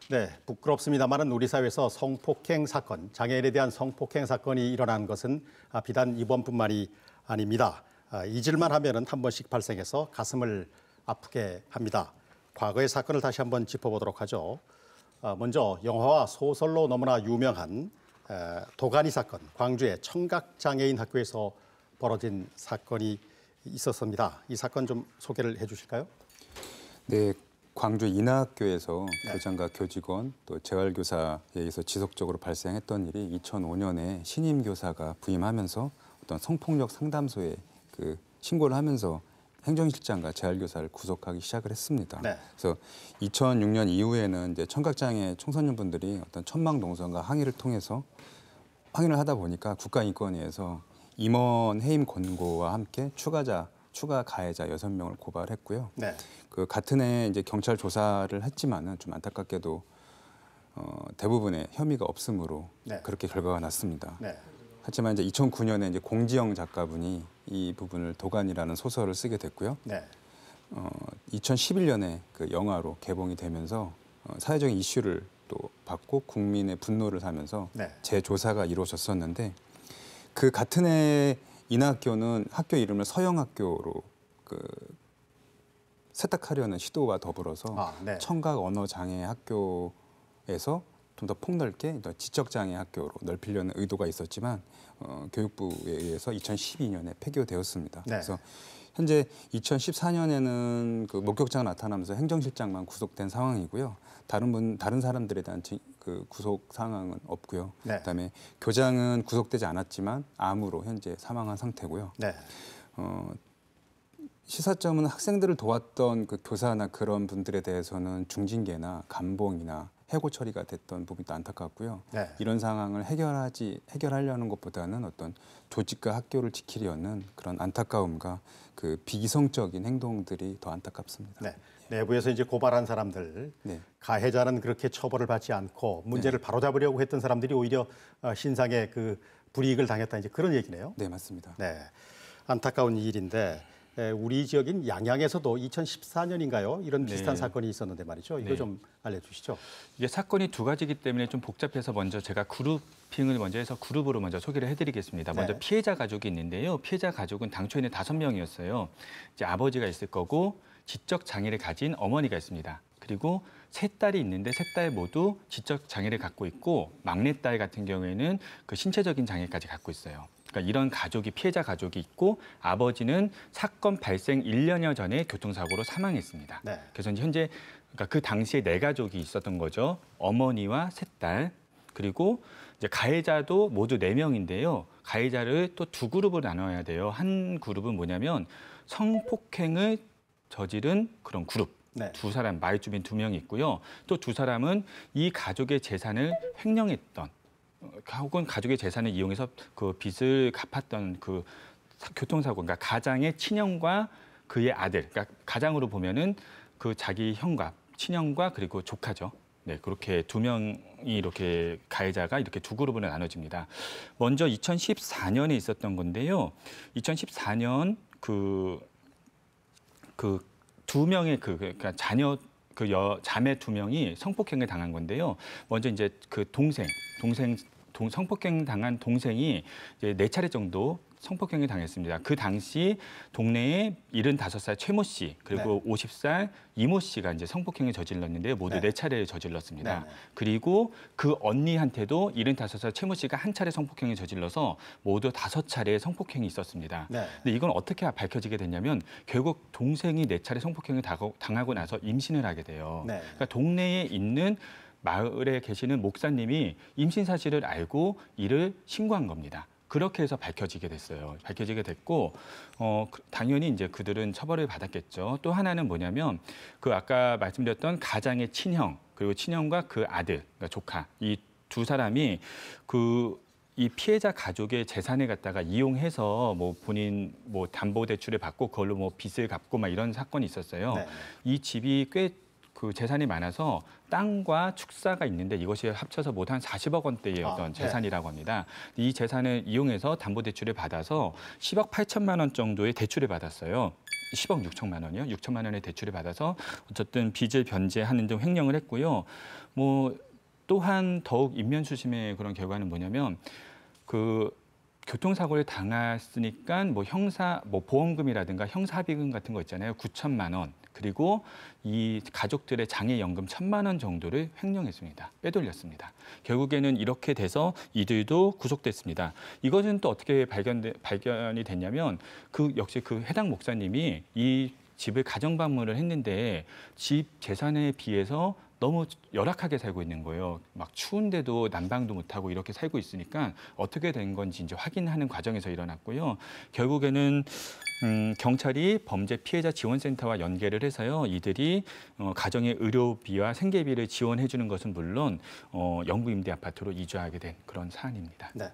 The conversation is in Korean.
네, 부끄럽습니다만은 우리 사회에서 성폭행 사건, 장애인에 대한 성폭행 사건이 일어난 것은 비단 이번뿐만이 아닙니다. 잊을만 하면은 한 번씩 발생해서 가슴을 아프게 합니다. 과거의 사건을 다시 한번 짚어보도록 하죠. 먼저 영화와 소설로 너무나 유명한 도가니 사건, 광주의 청각장애인 학교에서 벌어진 사건이 있었습니다. 이 사건 좀 소개를 해주실까요? 네, 광주 인하학교에서 교장과 교직원 또 재활교사에 의해서 지속적으로 발생했던 일이 2005년에 신임 교사가 부임하면서 어떤 성폭력 상담소에 신고를 하면서 행정실장과 재활교사를 구속하기 시작을 했습니다. 네. 그래서 2006년 이후에는 이제 청각장애 청소년분들이 어떤 천막농성과 항의를 통해서 확인을 하다 보니까 국가인권위에서 임원 해임 권고와 함께 추가 가해자 6명을 고발했고요. 네. 그 같은 해 이제 경찰 조사를 했지만은 좀 안타깝게도 대부분의 혐의가 없으므로 그렇게 결과가 났습니다. 네. 하지만 이제 2009년에 이제 공지영 작가분이 이 부분을 도가니라는 소설을 쓰게 됐고요. 네. 2011년에 그 영화로 개봉이 되면서 사회적인 이슈를 또 받고 국민의 분노를 사면서 재조사가 이루어졌었는데 그 같은 해 인하학교는 학교 이름을 서영학교로 세탁하려는 시도와 더불어서 청각 언어 장애 학교에서 좀 더 폭넓게 지적장애 학교로 넓히려는 의도가 있었지만 교육부에 의해서 2012년에 폐교되었습니다. 그래서 현재 2014년에는 그 목격자가 나타나면서 행정실장만 구속된 상황이고요. 다른 사람들에 대한 구속 상황은 없고요. 그다음에 교장은 구속되지 않았지만 암으로 현재 사망한 상태고요. 시사점은 학생들을 도왔던 그 교사나 그런 분들에 대해서는 중징계나 감봉이나 해고 처리가 됐던 부분도 안타깝고요. 이런 상황을 해결하려는 것보다는 어떤 조직과 학교를 지키려는 그런 안타까움과 그 비이성적인 행동들이 더 안타깝습니다. 내부에서 이제 고발한 사람들, 가해자는 그렇게 처벌을 받지 않고 문제를 바로잡으려고 했던 사람들이 오히려 신상의 그 불이익을 당했다, 이제 그런 얘기네요. 네, 맞습니다. 안타까운 일인데 우리 지역인 양양에서도 2014년인가요? 이런 비슷한 사건이 있었는데 말이죠. 이거 좀 알려주시죠. 이게 사건이 두 가지이기 때문에 좀 복잡해서 먼저 제가 그룹핑을 먼저 해서 그룹으로 먼저 소개를 해드리겠습니다. 먼저 피해자 가족이 있는데요. 피해자 가족은 당초에는 5명이었어요. 이제 아버지가 있을 거고 지적 장애를 가진 어머니가 있습니다. 그리고 세 딸이 있는데 세 딸 모두 지적 장애를 갖고 있고 막내딸 같은 경우에는 그 신체적인 장애까지 갖고 있어요. 그러니까 이런 가족이 피해자 가족이 있고 아버지는 사건 발생 1년여 전에 교통사고로 사망했습니다. 그래서 이제 현재 그러니까 그 당시에 4가족이 있었던 거죠. 어머니와 세 딸 그리고 이제 가해자도 모두 4명인데요. 가해자를 또 2그룹으로 나눠야 돼요. 한 그룹은 뭐냐면 성폭행을 저지른 그런 그룹. 2사람, 마주주민 2명이 있고요. 또 2사람은 이 가족의 재산을 횡령했던 혹은 가족의 재산을 이용해서 그 빚을 갚았던 그 교통사고, 그러니까 가장의 친형과 그의 아들, 그러니까 가장으로 보면은 그 자기 형과 친형과 그리고 조카죠. 그렇게 2명이 이렇게 가해자가 이렇게 2그룹으로 나눠집니다. 먼저 2014년에 있었던 건데요. 2014년 그 2명의 그러니까 자매 2명이 성폭행을 당한 건데요. 먼저 이제 그 성폭행 당한 동생이 이제 4차례 정도 성폭행을 당했습니다. 그 당시 동네에 75살 최모 씨 그리고 50살 이모 씨가 이제 성폭행을 저질렀는데요. 모두 4차례를 저질렀습니다. 그리고 그 언니한테도 75살 최모 씨가 한 차례 성폭행을 저질러서 모두 5차례 성폭행이 있었습니다. 근데 이건 어떻게 밝혀지게 됐냐면 결국 동생이 4차례 성폭행을 당하고 나서 임신을 하게 돼요. 그러니까 동네에 있는 마을에 계시는 목사님이 임신 사실을 알고 이를 신고한 겁니다. 그렇게 해서 밝혀지게 됐어요. 밝혀지게 됐고 당연히 이제 그들은 처벌을 받았겠죠. 또 하나는 뭐냐면 그 아까 말씀드렸던 가장의 친형 그리고 친형과 그 아들, 그러니까 조카 이 2사람이 이 피해자 가족의 재산을 갖다가 이용해서 뭐 본인 뭐 담보 대출을 받고 그걸로 뭐 빚을 갚고 막 이런 사건이 있었어요. 이 집이 꽤 그 재산이 많아서 땅과 축사가 있는데 이것이 합쳐서 모두 한 40억 원대의 어떤 재산이라고 합니다. 이 재산을 이용해서 담보대출을 받아서 10억 8천만 원 정도의 대출을 받았어요. 10억 6천만 원이요. 6천만 원의 대출을 받아서 어쨌든 빚을 변제하는 등 횡령을 했고요. 뭐 또한 더욱 인면수심의 그런 결과는 뭐냐면 그 교통사고를 당했으니까 뭐 보험금이라든가 형사합의금 같은 거 있잖아요. 9천만 원. 그리고 이 가족들의 장애연금 1,000만 원 정도를 횡령했습니다. 빼돌렸습니다. 결국에는 이렇게 돼서 이들도 구속됐습니다. 이것은 또 어떻게 발견이 됐냐면 역시 그 해당 목사님이 이 집을 가정방문을 했는데 집 재산에 비해서 너무 열악하게 살고 있는 거예요. 막 추운데도 난방도 못하고 이렇게 살고 있으니까 어떻게 된 건지 이제 확인하는 과정에서 일어났고요. 결국에는 경찰이 범죄 피해자 지원센터와 연계를 해서요. 이들이 가정의 의료비와 생계비를 지원해 주는 것은 물론 영구임대 아파트로 이주하게 된 그런 사안입니다. 네.